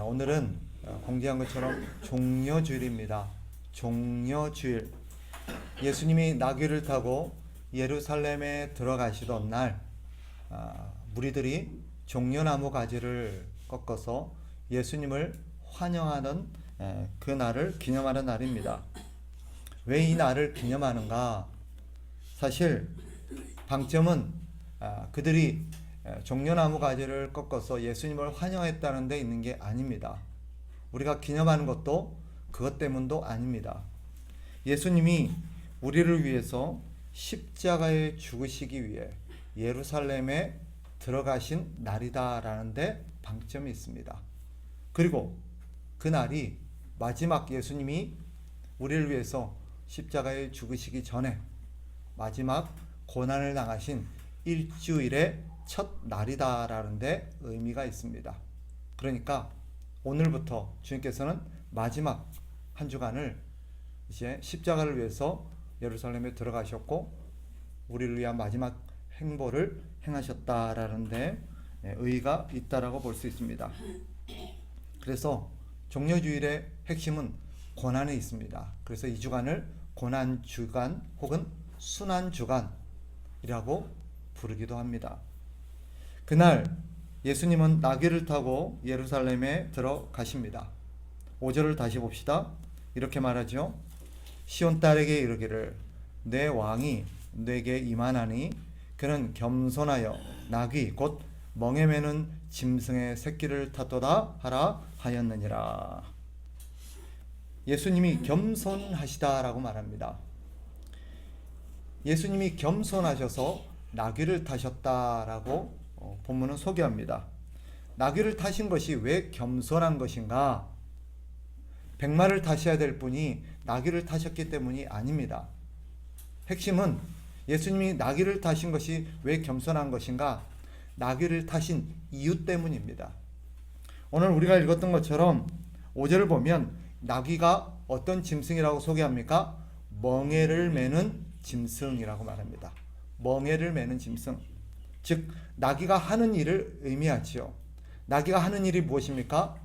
오늘은 공지한 것처럼 종려주일입니다. 종려주일. 예수님이 나귀를 타고 예루살렘에 들어가시던 날, 무리들이 종려나무 가지를 꺾어서 예수님을 환영하는 그 날을 기념하는 날입니다. 왜 이 날을 기념하는가? 사실 방점은 그들이 종려나무 가지를 꺾어서 예수님을 환영했다는 데 있는 게 아닙니다. 우리가 기념하는 것도 그것 때문도 아닙니다. 예수님이 우리를 위해서 십자가에 죽으시기 위해 예루살렘에 들어가신 날이다라는 데 방점이 있습니다. 그리고 그 날이 마지막 예수님이 우리를 위해서 십자가에 죽으시기 전에 마지막 고난을 당하신 일주일의 첫 날이다라는 데 의미가 있습니다. 그러니까 오늘부터 주님께서는 마지막 한 주간을 이제 십자가를 위해서 예루살렘에 들어가셨고 우리를 위한 마지막 행보를 행하셨다라는 데 의의가 있다라고 볼 수 있습니다. 그래서 종려주일의 핵심은 고난에 있습니다. 그래서 이 주간을 고난주간 혹은 순환주간이라고 부르기도 합니다. 그날 예수님은 나귀를 타고 예루살렘에 들어가십니다. 5절을 다시 봅시다. 이렇게 말하죠. 시온 딸에게 이르기를 내 왕이 내게 임하나니 그는 겸손하여 나귀 곧 멍에 매는 짐승의 새끼를 탔도다 하라 하였느니라. 예수님이 겸손하시다라고 말합니다. 예수님이 겸손하셔서 나귀를 타셨다라고 본문은 소개합니다. 나귀를 타신 것이 왜 겸손한 것인가? 백마를 타셔야 될 분이 나귀를 타셨기 때문이 아닙니다. 핵심은 예수님이 나귀를 타신 것이 왜 겸손한 것인가? 나귀를 타신 이유 때문입니다. 오늘 우리가 읽었던 것처럼 5절을 보면 나귀가 어떤 짐승이라고 소개합니까? 멍에를 매는 짐승이라고 말합니다. 멍에를 매는 짐승. 즉 나귀가 하는 일을 의미하지요. 나귀가 하는 일이 무엇입니까?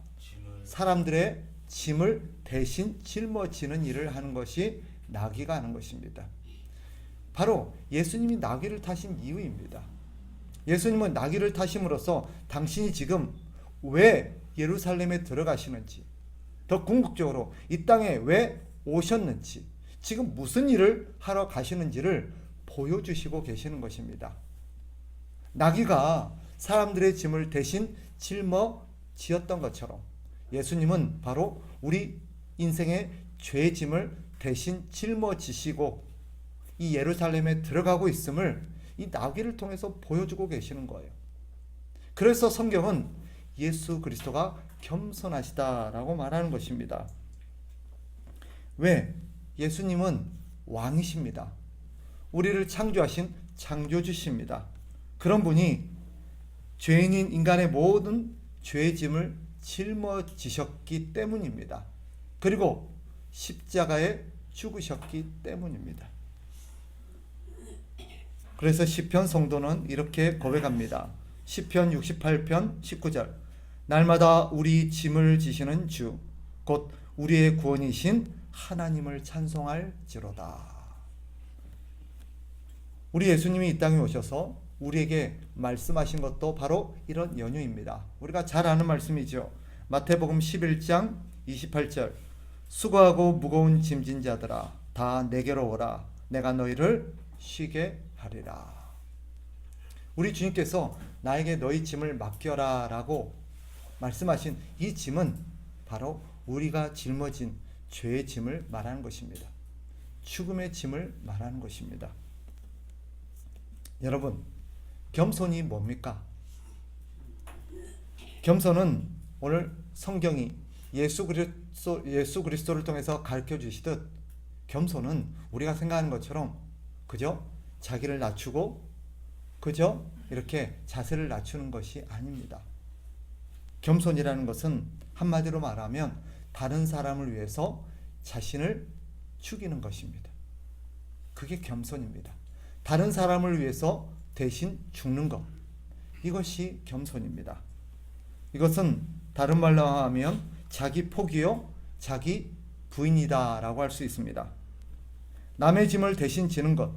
사람들의 짐을 대신 짊어지는 일을 하는 것이 나귀가 하는 것입니다. 바로 예수님이 나귀를 타신 이유입니다. 예수님은 나귀를 타심으로써 당신이 지금 왜 예루살렘에 들어가시는지, 더 궁극적으로 이 땅에 왜 오셨는지, 지금 무슨 일을 하러 가시는지를 보여주시고 계시는 것입니다. 나귀가 사람들의 짐을 대신 짊어지었던 것처럼 예수님은 바로 우리 인생의 죄의 짐을 대신 짊어지시고 이 예루살렘에 들어가고 있음을 이 나귀를 통해서 보여주고 계시는 거예요. 그래서 성경은 예수 그리스도가 겸손하시다라고 말하는 것입니다. 왜? 예수님은 왕이십니다. 우리를 창조하신 창조주십니다. 그런 분이 죄인인 인간의 모든 죄의 짐을 짊어지셨기 때문입니다. 그리고 십자가에 죽으셨기 때문입니다. 그래서 시편 성도는 이렇게 고백합니다. 시편 68편 19절 날마다 우리 짐을 지시는 주 곧 우리의 구원이신 하나님을 찬송할지로다. 우리 예수님이 이 땅에 오셔서 우리에게 말씀하신 것도 바로 이런 연유입니다. 우리가 잘 아는 말씀이죠. 마태복음 11장 28절 수고하고 무거운 짐진 자들아 다 내게로 오라 내가 너희를 쉬게 하리라. 우리 주님께서 나에게 너희 짐을 맡겨라 라고 말씀하신 이 짐은 바로 우리가 짊어진 죄의 짐을 말하는 것입니다. 죽음의 짐을 말하는 것입니다. 여러분, 겸손이 뭡니까? 겸손은 오늘 성경이 예수 그리스도를 통해서 가르쳐 주시듯 겸손은 우리가 생각하는 것처럼 그저 자기를 낮추고 그저 이렇게 자세를 낮추는 것이 아닙니다. 겸손이라는 것은 한마디로 말하면 다른 사람을 위해서 자신을 죽이는 것입니다. 그게 겸손입니다. 다른 사람을 위해서 대신 죽는 것. 이것이 겸손입니다. 이것은 다른 말로 하면 자기 포기요, 자기 부인이다라고 할 수 있습니다. 남의 짐을 대신 지는 것,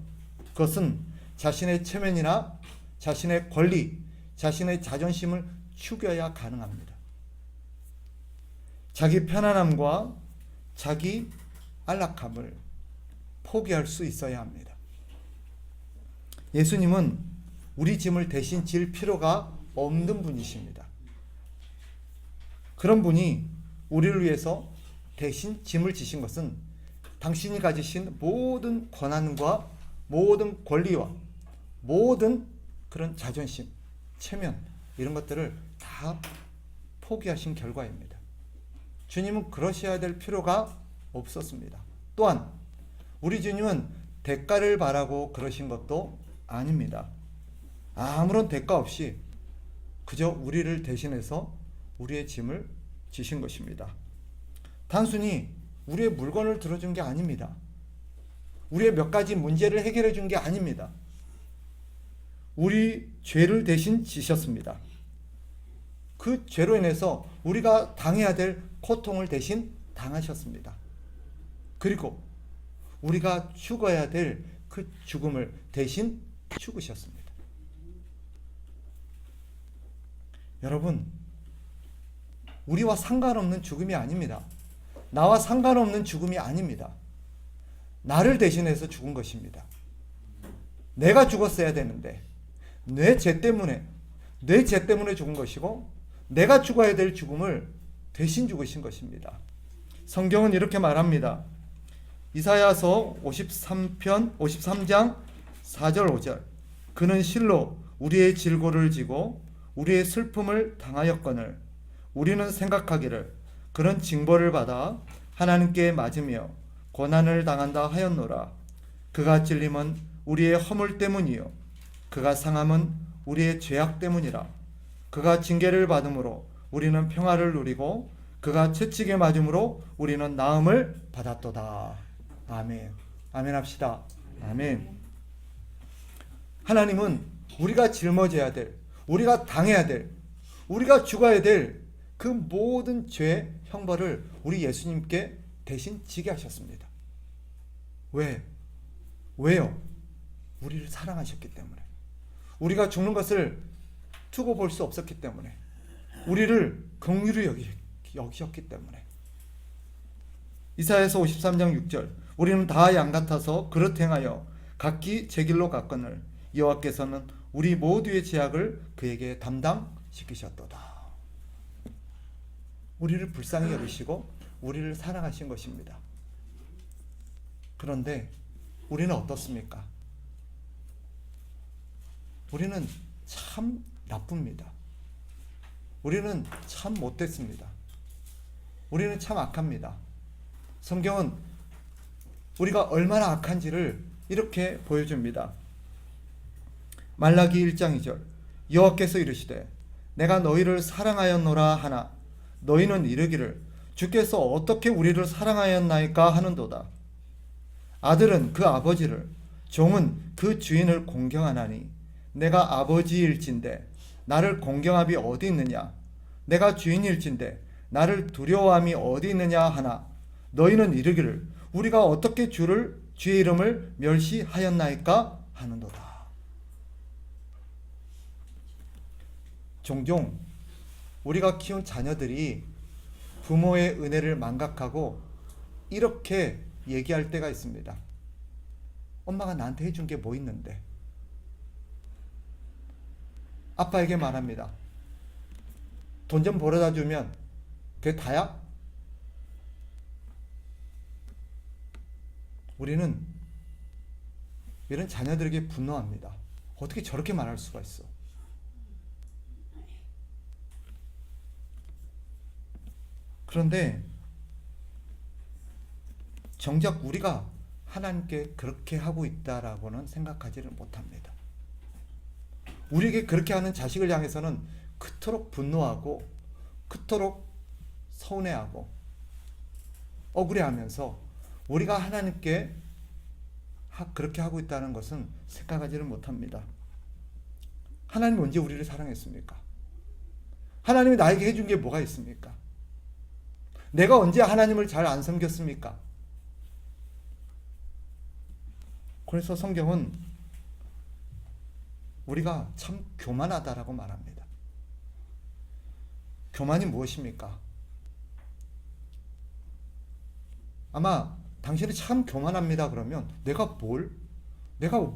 그것은 자신의 체면이나 자신의 권리, 자신의 자존심을 죽여야 가능합니다. 자기 편안함과 자기 안락함을 포기할 수 있어야 합니다. 예수님은 우리 짐을 대신 질 필요가 없는 분이십니다. 그런 분이 우리를 위해서 대신 짐을 지신 것은 당신이 가지신 모든 권한과 모든 권리와 모든 그런 자존심, 체면 이런 것들을 다 포기하신 결과입니다. 주님은 그러셔야 될 필요가 없었습니다. 또한 우리 주님은 대가를 바라고 그러신 것도 아닙니다. 아무런 대가 없이 그저 우리를 대신해서 우리의 짐을 지신 것입니다. 단순히 우리의 물건을 들어준 게 아닙니다. 우리의 몇 가지 문제를 해결해 준 게 아닙니다. 우리 죄를 대신 지셨습니다. 그 죄로 인해서 우리가 당해야 될 고통을 대신 당하셨습니다. 그리고 우리가 죽어야 될 그 죽음을 대신 죽으셨습니다. 여러분, 우리와 상관없는 죽음이 아닙니다. 나와 상관없는 죽음이 아닙니다. 나를 대신해서 죽은 것입니다. 내가 죽었어야 되는데 내 죄 때문에 죽은 것이고 내가 죽어야 될 죽음을 대신 죽으신 것입니다. 성경은 이렇게 말합니다. 이사야서 53장 4절 5절 그는 실로 우리의 질고를 지고 우리의 슬픔을 당하였거늘 우리는 생각하기를 그런 징벌을 받아 하나님께 맞으며 고난을 당한다 하였노라. 그가 찔림은 우리의 허물 때문이요 그가 상함은 우리의 죄악 때문이라. 그가 징계를 받음으로 우리는 평화를 누리고 그가 채찍에 맞음으로 우리는 나음을 받았도다. 아멘. 아멘 합시다. 아멘. 하나님은 우리가 짊어져야 될, 우리가 당해야 될, 우리가 죽어야 될 그 모든 죄 형벌을 우리 예수님께 대신 지게 하셨습니다. 왜요? 우리를 사랑하셨기 때문에. 우리가 죽는 것을 두고 볼 수 없었기 때문에. 우리를 긍휼히 여기셨기 때문에. 이사야서 53장 6절 우리는 다 양 같아서 그릇 행하여 각기 제 길로 갔거늘 여호와께서는 우리 모두의 죄악을 그에게 담당시키셨도다. 우리를 불쌍히 여기시고 우리를 사랑하신 것입니다. 그런데 우리는 어떻습니까? 우리는 참 나쁩니다. 우리는 참 못됐습니다. 우리는 참 악합니다. 성경은 우리가 얼마나 악한지를 이렇게 보여줍니다. 말라기 1장 2절 여호와께서 이르시되 내가 너희를 사랑하였노라 하나 너희는 이르기를 주께서 어떻게 우리를 사랑하였나이까 하는도다. 아들은 그 아버지를 종은 그 주인을 공경하나니 내가 아버지일진데 나를 공경함이 어디 있느냐 내가 주인일진데 나를 두려워함이 어디 있느냐 하나 너희는 이르기를 우리가 어떻게 주의 이름을 멸시하였나이까 하는도다. 종종 우리가 키운 자녀들이 부모의 은혜를 망각하고 이렇게 얘기할 때가 있습니다. 엄마가 나한테 해준 게 뭐 있는데? 아빠에게 말합니다. 돈 좀 벌어다 주면 그게 다야? 우리는 이런 자녀들에게 분노합니다. 어떻게 저렇게 말할 수가 있어? 그런데 정작 우리가 하나님께 그렇게 하고 있다라고는 생각하지를 못합니다. 우리에게 그렇게 하는 자식을 향해서는 그토록 분노하고 그토록 서운해하고 억울해하면서 우리가 하나님께 그렇게 하고 있다는 것은 생각하지를 못합니다. 하나님 언제 우리를 사랑했습니까? 하나님이 나에게 해준 게 뭐가 있습니까? 내가 언제 하나님을 잘 안 섬겼습니까? 그래서 성경은 우리가 참 교만하다라고 말합니다. 교만이 무엇입니까? 아마 당신이 참 교만합니다 그러면 내가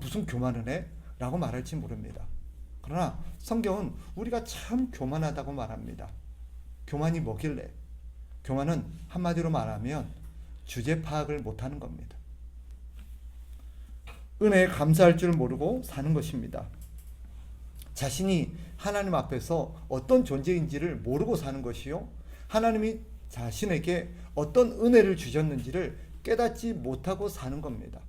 무슨 교만을 해? 라고 말할지 모릅니다. 그러나 성경은 우리가 참 교만하다고 말합니다. 교만이 뭐길래? 교만은 한마디로 말하면 주제 파악을 못하는 겁니다. 은혜에 감사할 줄 모르고 사는 것입니다. 자신이 하나님 앞에서 어떤 존재인지를 모르고 사는 것이요, 하나님이 자신에게 어떤 은혜를 주셨는지를 깨닫지 못하고 사는 겁니다.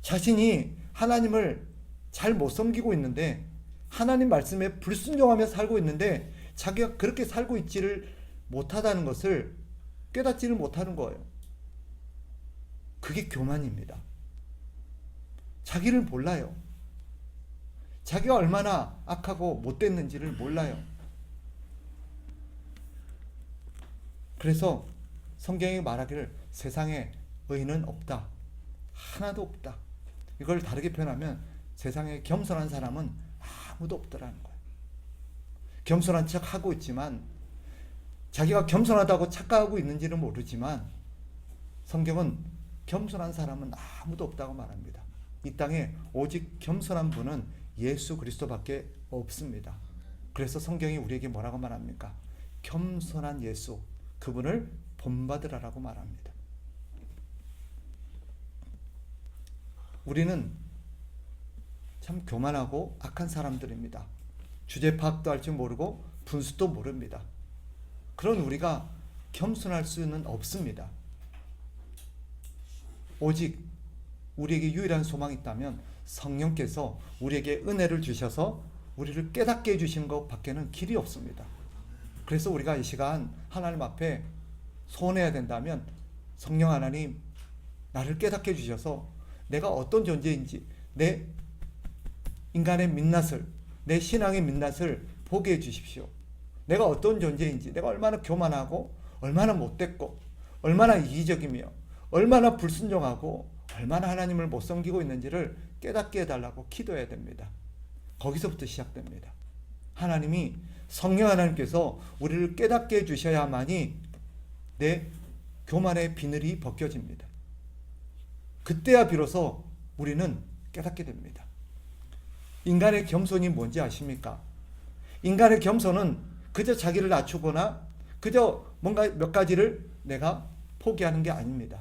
자신이 하나님을 잘 못 섬기고 있는데, 하나님 말씀에 불순종하며 살고 있는데 자기가 그렇게 살고 있지를 못하다는 것을 깨닫지를 못하는 거예요. 그게 교만입니다. 자기를 몰라요. 자기가 얼마나 악하고 못됐는지를 몰라요. 그래서 성경이 말하기를 세상에 의인은 없다. 하나도 없다. 이걸 다르게 표현하면 세상에 겸손한 사람은 아무도 없더라는 거예요. 겸손한 척 하고 있지만, 자기가 겸손하다고 착각하고 있는지는 모르지만 성경은 겸손한 사람은 아무도 없다고 말합니다. 이 땅에 오직 겸손한 분은 예수 그리스도밖에 없습니다. 그래서 성경이 우리에게 뭐라고 말합니까? 겸손한 예수, 그분을 본받으라라고 말합니다. 우리는 참 교만하고 악한 사람들입니다. 주제 파악도 할 줄 모르고 분수도 모릅니다. 그런 우리가 겸손할 수는 없습니다. 오직 우리에게 유일한 소망이 있다면 성령께서 우리에게 은혜를 주셔서 우리를 깨닫게 해주시는 것 밖에는 길이 없습니다. 그래서 우리가 이 시간 하나님 앞에 소원해야 된다면, 성령 하나님, 나를 깨닫게 해주셔서 내가 어떤 존재인지, 내 인간의 민낯을, 내 신앙의 민낯을 보게 해주십시오. 내가 어떤 존재인지, 내가 얼마나 교만하고 얼마나 못됐고 얼마나 이기적이며 얼마나 불순종하고 얼마나 하나님을 못 섬기고 있는지를 깨닫게 해달라고 기도해야 됩니다. 거기서부터 시작됩니다. 하나님이, 성령 하나님께서 우리를 깨닫게 해주셔야만이 내 교만의 비늘이 벗겨집니다. 그때야 비로소 우리는 깨닫게 됩니다. 인간의 겸손이 뭔지 아십니까? 인간의 겸손은 그저 자기를 낮추거나 그저 뭔가 몇 가지를 내가 포기하는 게 아닙니다.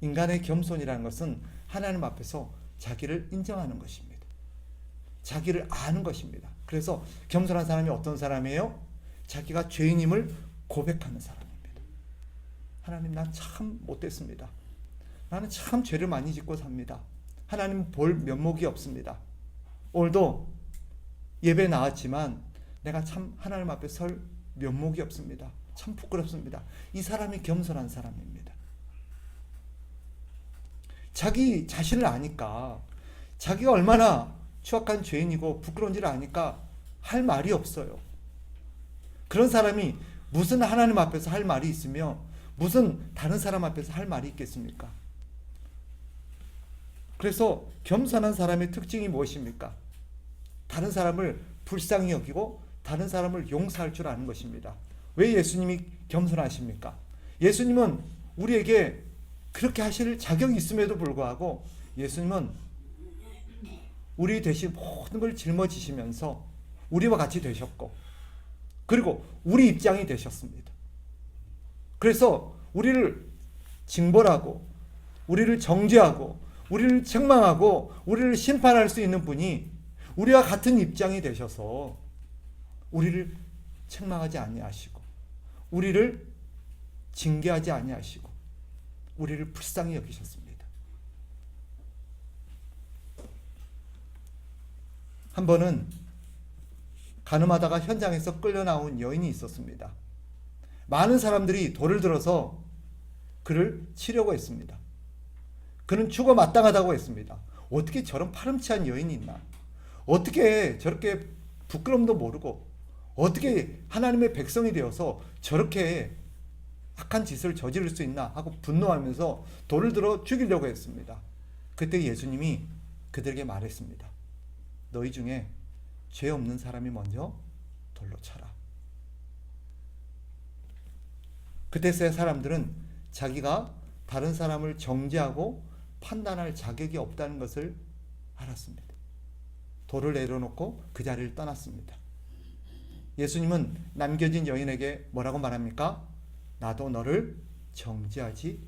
인간의 겸손이라는 것은 하나님 앞에서 자기를 인정하는 것입니다. 자기를 아는 것입니다. 그래서 겸손한 사람이 어떤 사람이에요? 자기가 죄인임을 고백하는 사람입니다. 하나님, 난 참 못됐습니다. 나는 참 죄를 많이 짓고 삽니다. 하나님 볼 면목이 없습니다. 오늘도 예배 나왔지만 내가 참 하나님 앞에 설 면목이 없습니다. 참 부끄럽습니다. 이 사람이 겸손한 사람입니다. 자기 자신을 아니까, 자기가 얼마나 추악한 죄인이고 부끄러운지를 아니까 할 말이 없어요. 그런 사람이 무슨 하나님 앞에서 할 말이 있으며 무슨 다른 사람 앞에서 할 말이 있겠습니까? 그래서 겸손한 사람의 특징이 무엇입니까? 다른 사람을 불쌍히 여기고 다른 사람을 용서할 줄 아는 것입니다. 왜 예수님이 겸손하십니까? 예수님은 우리에게 그렇게 하실 자격이 있음에도 불구하고 예수님은 우리 대신 모든 걸 짊어지시면서 우리와 같이 되셨고, 그리고 우리 입장이 되셨습니다. 그래서 우리를 징벌하고 우리를 정죄하고 우리를 책망하고 우리를 심판할 수 있는 분이 우리와 같은 입장이 되셔서 우리를 책망하지 아니하시고 우리를 징계하지 아니하시고 우리를 불쌍히 여기셨습니다. 한 번은 가늠하다가 현장에서 끌려 나온 여인이 있었습니다. 많은 사람들이 돌을 들어서 그를 치려고 했습니다. 그는 죽어 마땅하다고 했습니다. 어떻게 저런 파렴치한 여인이 있나? 어떻게 저렇게 부끄럼도 모르고 어떻게 하나님의 백성이 되어서 저렇게 악한 짓을 저지를 수 있나 하고 분노하면서 돌을 들어 죽이려고 했습니다. 그때 예수님이 그들에게 말했습니다. 너희 중에 죄 없는 사람이 먼저 돌로 쳐라. 그때서야 사람들은 자기가 다른 사람을 정죄하고 판단할 자격이 없다는 것을 알았습니다. 돌을 내려놓고 그 자리를 떠났습니다. 예수님은 남겨진 여인에게 뭐라고 말합니까? 나도 너를 정죄하지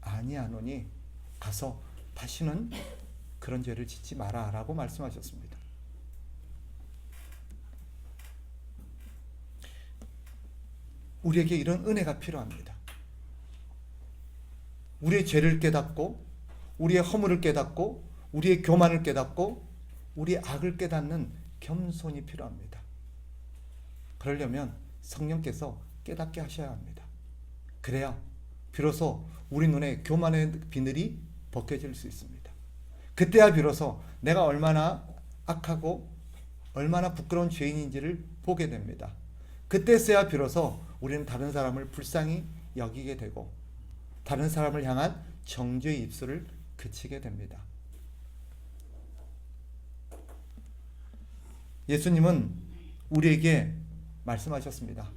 아니하노니 가서 다시는 그런 죄를 짓지 마라 라고 말씀하셨습니다. 우리에게 이런 은혜가 필요합니다. 우리의 죄를 깨닫고 우리의 허물을 깨닫고 우리의 교만을 깨닫고 우리의 악을 깨닫는 겸손이 필요합니다. 그러려면 성령께서 깨닫게 하셔야 합니다. 그래야 비로소 우리 눈에 교만의 비늘이 벗겨질 수 있습니다. 그때야 비로소 내가 얼마나 악하고 얼마나 부끄러운 죄인인지를 보게 됩니다. 그때서야 비로소 우리는 다른 사람을 불쌍히 여기게 되고 다른 사람을 향한 정죄의 입술을 그치게 됩니다. 예수님은 우리에게 말씀하셨습니다.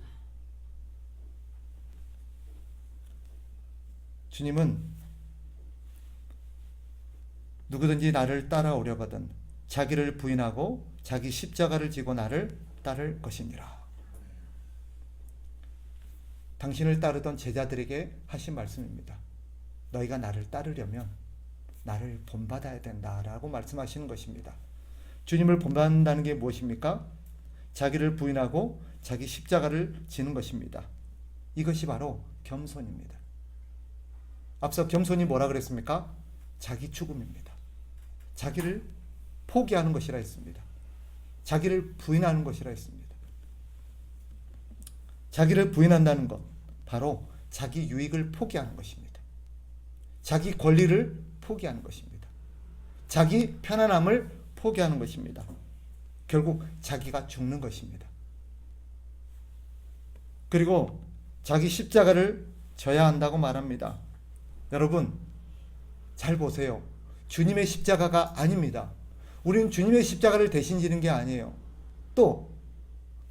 주님은 누구든지 나를 따라오려거든 자기를 부인하고 자기 십자가를 지고 나를 따를 것이니라. 당신을 따르던 제자들에게 하신 말씀입니다. 너희가 나를 따르려면 나를 본받아야 된다라고 말씀하시는 것입니다. 주님을 본받는다는 게 무엇입니까? 자기를 부인하고 자기 십자가를 지는 것입니다. 이것이 바로 겸손입니다. 앞서 겸손이 뭐라 그랬습니까? 자기 죽음입니다. 자기를 포기하는 것이라 했습니다. 자기를 부인하는 것이라 했습니다. 자기를 부인한다는 것, 바로 자기 유익을 포기하는 것입니다. 자기 권리를 포기하는 것입니다. 자기 편안함을 포기하는 것입니다. 결국 자기가 죽는 것입니다. 그리고 자기 십자가를 져야 한다고 말합니다. 여러분, 잘 보세요. 주님의 십자가가 아닙니다. 우리는 주님의 십자가를 대신 지는 게 아니에요. 또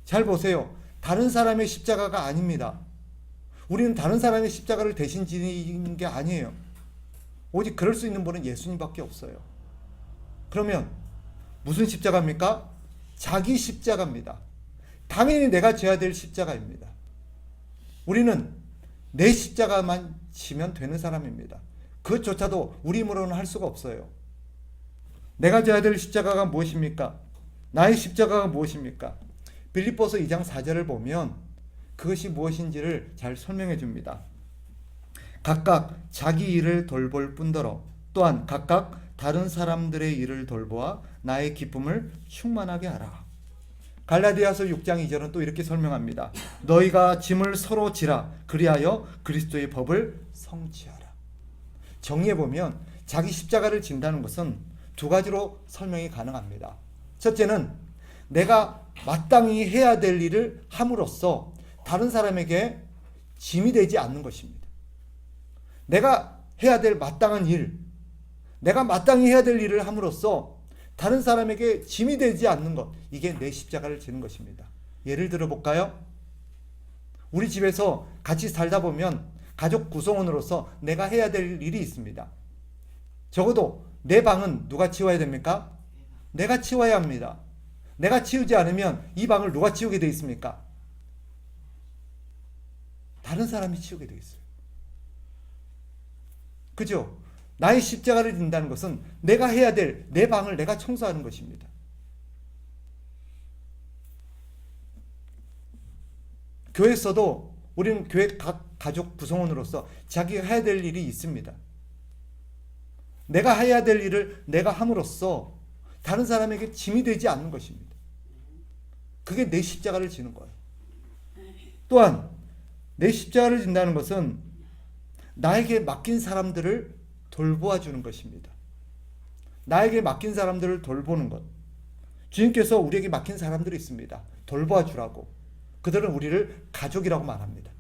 잘 보세요. 다른 사람의 십자가가 아닙니다. 우리는 다른 사람의 십자가를 대신 지는 게 아니에요. 오직 그럴 수 있는 분은 예수님밖에 없어요. 그러면 무슨 십자가입니까? 자기 십자가입니다. 당연히 내가 져야 될 십자가입니다. 우리는 내 십자가만 지면 되는 사람입니다. 그것조차도 우리 힘으로는 할 수가 없어요. 내가 져야 될 십자가가 무엇입니까? 나의 십자가가 무엇입니까? 빌립보서 2장 4절을 보면 그것이 무엇인지를 잘 설명해 줍니다. 각각 자기 일을 돌볼 뿐더러 또한 각각 다른 사람들의 일을 돌보아 나의 기쁨을 충만하게 하라. 갈라디아서 6장 2절은 또 이렇게 설명합니다. 너희가 짐을 서로 지라 그리하여 그리스도의 법을 성취하라. 정리해 보면 자기 십자가를 진다는 것은 두 가지로 설명이 가능합니다. 첫째는 내가 마땅히 해야 될 일을 함으로써 다른 사람에게 짐이 되지 않는 것입니다. 내가 해야 될 마땅한 일, 내가 마땅히 해야 될 일을 함으로써 다른 사람에게 짐이 되지 않는 것, 이게 내 십자가를 지는 것입니다. 예를 들어 볼까요? 우리 집에서 같이 살다 보면 가족 구성원으로서 내가 해야 될 일이 있습니다. 적어도 내 방은 누가 치워야 됩니까? 내가 치워야 합니다. 내가 치우지 않으면 이 방을 누가 치우게 되어 있습니까? 다른 사람이 치우게 되어 있어요. 그죠? 나의 십자가를 진다는 것은 내가 해야 될 내 방을 내가 청소하는 것입니다. 교회에서도 우리는 교회 각 가족 구성원으로서 자기가 해야 될 일이 있습니다. 내가 해야 될 일을 내가 함으로써 다른 사람에게 짐이 되지 않는 것입니다. 그게 내 십자가를 지는 거예요. 또한 내 십자가를 진다는 것은 나에게 맡긴 사람들을 돌보아 주는 것입니다. 나에게 맡긴 사람들을 돌보는 것. 주님께서 우리에게 맡긴 사람들이 있습니다. 돌봐 주라고. 그들은 우리를 가족이라고 말합니다.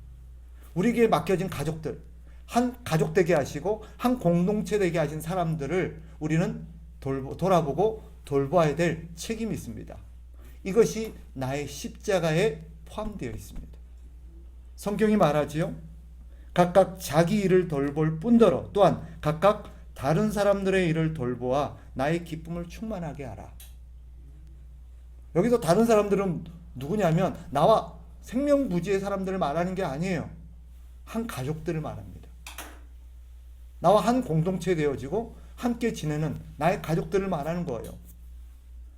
우리에게 맡겨진 가족들, 한 가족 되게 하시고 한 공동체 되게 하신 사람들을 우리는 돌아보고 돌봐야 될 책임이 있습니다. 이것이 나의 십자가에 포함되어 있습니다. 성경이 말하지요. 각각 자기 일을 돌볼 뿐더러 또한 각각 다른 사람들의 일을 돌보아 나의 기쁨을 충만하게 하라. 여기서 다른 사람들은 누구냐면 나와 생명부지의 사람들을 말하는 게 아니에요. 한 가족들을 말합니다. 나와 한 공동체 되어지고 함께 지내는 나의 가족들을 말하는 거예요.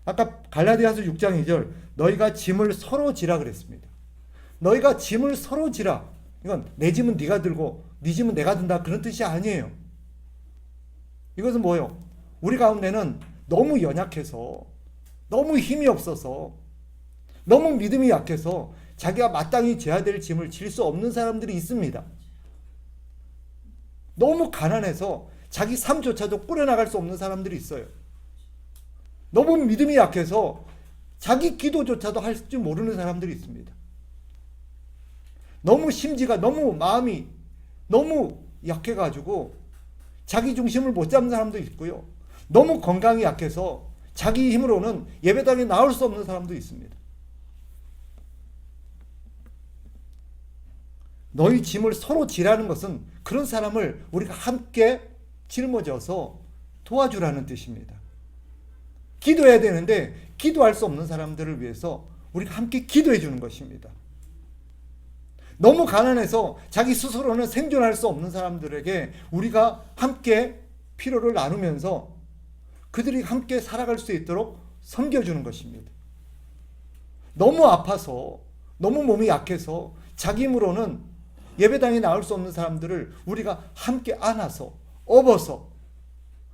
아까 갈라디아서 6장 2절 너희가 짐을 서로 지라 그랬습니다. 너희가 짐을 서로 지라. 이건 내 짐은 네가 들고 네 짐은 내가 든다 그런 뜻이 아니에요. 이것은 뭐예요? 우리 가운데는 너무 연약해서 너무 힘이 없어서 너무 믿음이 약해서 자기가 마땅히 져야 될 짐을 질 수 없는 사람들이 있습니다. 너무 가난해서 자기 삶조차도 꾸려나갈 수 없는 사람들이 있어요. 너무 믿음이 약해서 자기 기도조차도 할 줄 모르는 사람들이 있습니다. 너무 심지가 너무 마음이 너무 약해가지고 자기 중심을 못 잡는 사람도 있고요. 너무 건강이 약해서 자기 힘으로는 예배당에 나올 수 없는 사람도 있습니다. 너희 짐을 서로 지라는 것은 그런 사람을 우리가 함께 짊어져서 도와주라는 뜻입니다. 기도해야 되는데 기도할 수 없는 사람들을 위해서 우리가 함께 기도해 주는 것입니다. 너무 가난해서 자기 스스로는 생존할 수 없는 사람들에게 우리가 함께 피로를 나누면서 그들이 함께 살아갈 수 있도록 섬겨주는 것입니다. 너무 아파서 너무 몸이 약해서 자기 힘으로는 예배당에 나올 수 없는 사람들을 우리가 함께 안아서 업어서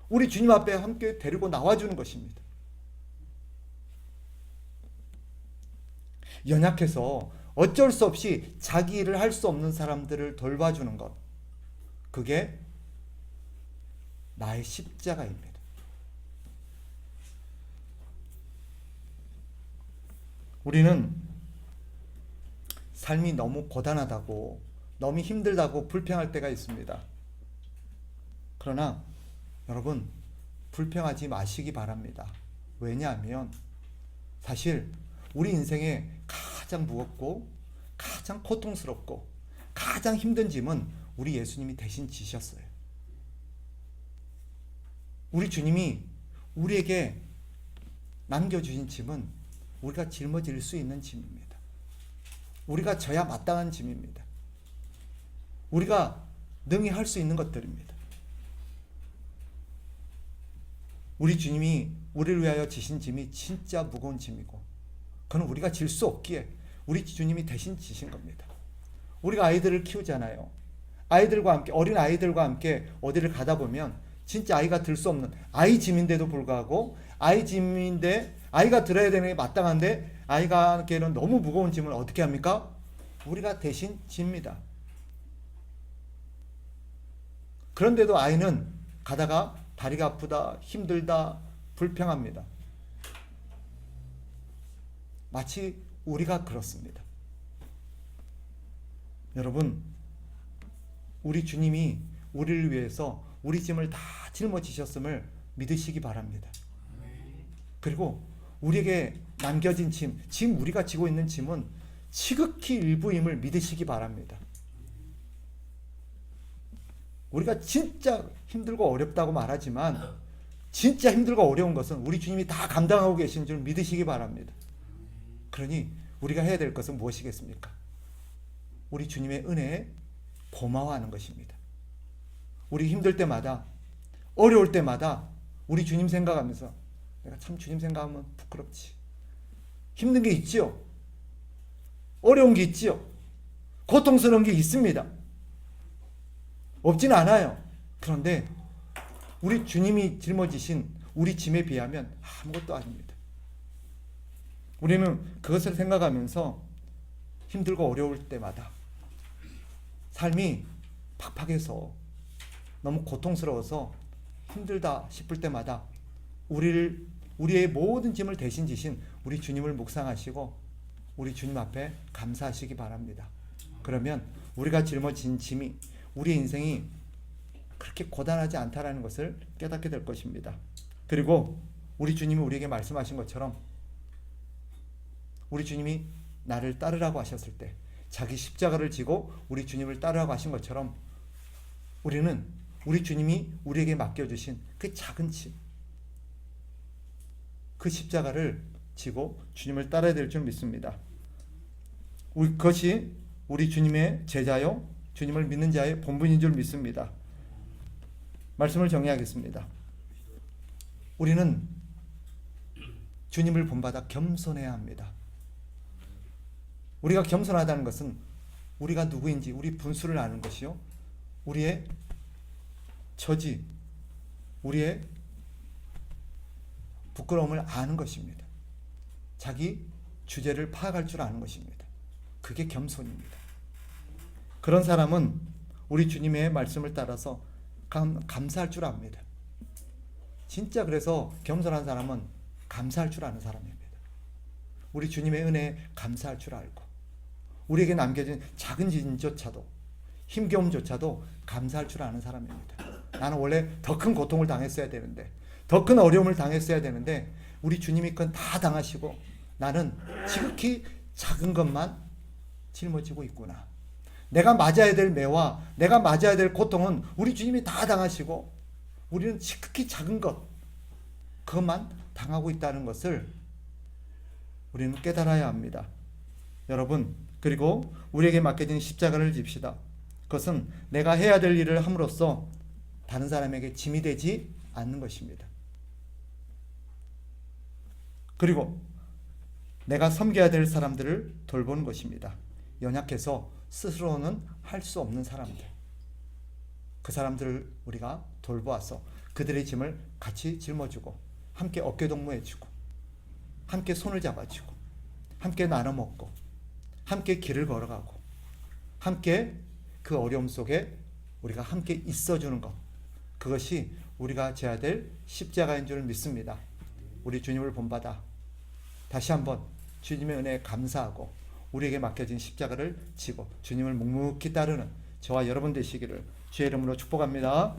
우리 주님 앞에 함께 데리고 나와주는 것입니다. 연약해서 어쩔 수 없이 자기 일을 할 수 없는 사람들을 돌봐주는 것, 그게 나의 십자가입니다. 우리는 삶이 너무 고단하다고 너무 힘들다고 불평할 때가 있습니다. 그러나 여러분 불평하지 마시기 바랍니다. 왜냐하면 사실 우리 인생에 가장 무겁고 가장 고통스럽고 가장 힘든 짐은 우리 예수님이 대신 지셨어요. 우리 주님이 우리에게 남겨주신 짐은 우리가 짊어질 수 있는 짐입니다. 우리가 져야 마땅한 짐입니다. 우리가 능히 할 수 있는 것들입니다. 우리 주님이 우리를 위하여 지신 짐이 진짜 무거운 짐이고 그건 우리가 질 수 없기에 우리 주님이 대신 지신 겁니다. 우리가 아이들을 키우잖아요. 아이들과 함께 어린 아이들과 함께 어디를 가다 보면 진짜 아이가 들 수 없는 아이 짐인데도 불구하고 아이 짐인데 아이가 들어야 되는 게 마땅한데 아이가께는 너무 무거운 짐을 어떻게 합니까? 우리가 대신 집니다. 그런데도 아이는 가다가 다리가 아프다, 힘들다, 불평합니다. 마치 우리가 그렇습니다. 여러분, 우리 주님이 우리를 위해서 우리 짐을 다 짊어지셨음을 믿으시기 바랍니다. 그리고 우리에게 남겨진 짐 우리가 지고 있는 짐은 지극히 일부임을 믿으시기 바랍니다. 우리가 진짜 힘들고 어렵다고 말하지만 진짜 힘들고 어려운 것은 우리 주님이 다 감당하고 계신 줄 믿으시기 바랍니다. 그러니 우리가 해야 될 것은 무엇이겠습니까? 우리 주님의 은혜에 고마워하는 것입니다. 우리 힘들 때마다 어려울 때마다 우리 주님 생각하면서 내가 참 주님 생각하면 부끄럽지. 힘든 게 있지요. 어려운 게 있지요. 고통스러운 게 있습니다. 없지는 않아요. 그런데 우리 주님이 짊어지신 우리 짐에 비하면 아무것도 아닙니다. 우리는 그것을 생각하면서 힘들고 어려울 때마다 삶이 팍팍해서 너무 고통스러워서 힘들다 싶을 때마다 우리를 우리의 모든 짐을 대신 지신 우리 주님을 묵상하시고 우리 주님 앞에 감사하시기 바랍니다. 그러면 우리가 짊어진 짐이, 우리의 인생이 그렇게 고단하지 않다라는 것을 깨닫게 될 것입니다. 그리고 우리 주님이 우리에게 말씀하신 것처럼 우리 주님이 나를 따르라고 하셨을 때 자기 십자가를 지고 우리 주님을 따르라고 하신 것처럼 우리는 우리 주님이 우리에게 맡겨주신 그 작은 짐, 그 십자가를 지고 주님을 따라야 될 줄 믿습니다. 그것이 우리 주님의 제자요 주님을 믿는 자의 본분인 줄 믿습니다. 말씀을 정리하겠습니다. 우리는 주님을 본받아 겸손해야 합니다. 우리가 겸손하다는 것은 우리가 누구인지 우리 분수를 아는 것이요, 우리의 처지, 우리의 부끄러움을 아는 것입니다. 자기 주제를 파악할 줄 아는 것입니다. 그게 겸손입니다. 그런 사람은 우리 주님의 말씀을 따라서 감사할 줄 압니다. 진짜 그래서 겸손한 사람은 감사할 줄 아는 사람입니다. 우리 주님의 은혜에 감사할 줄 알고 우리에게 남겨진 작은 짐조차도, 힘겨움조차도 감사할 줄 아는 사람입니다. 나는 원래 더 큰 고통을 당했어야 되는데, 더 큰 어려움을 당했어야 되는데 우리 주님이 그건 다 당하시고 나는 지극히 작은 것만 짊어지고 있구나. 내가 맞아야 될 매와 내가 맞아야 될 고통은 우리 주님이 다 당하시고 우리는 지극히 작은 것, 그것만 당하고 있다는 것을 우리는 깨달아야 합니다. 여러분, 그리고 우리에게 맡겨진 십자가를 집시다. 그것은 내가 해야 될 일을 함으로써 다른 사람에게 짐이 되지 않는 것입니다. 그리고 내가 섬겨야 될 사람들을 돌보는 것입니다. 연약해서 스스로는 할 수 없는 사람들, 그 사람들을 우리가 돌보아서 그들의 짐을 같이 짊어지고 함께 어깨동무해주고 함께 손을 잡아주고 함께 나눠 먹고 함께 길을 걸어가고 함께 그 어려움 속에 우리가 함께 있어주는 것, 그것이 우리가 져야 될 십자가인 줄 믿습니다. 우리 주님을 본받아 다시 한번 주님의 은혜에 감사하고 우리에게 맡겨진 십자가를 지고 주님을 묵묵히 따르는 저와 여러분 되시기를 주의 이름으로 축복합니다.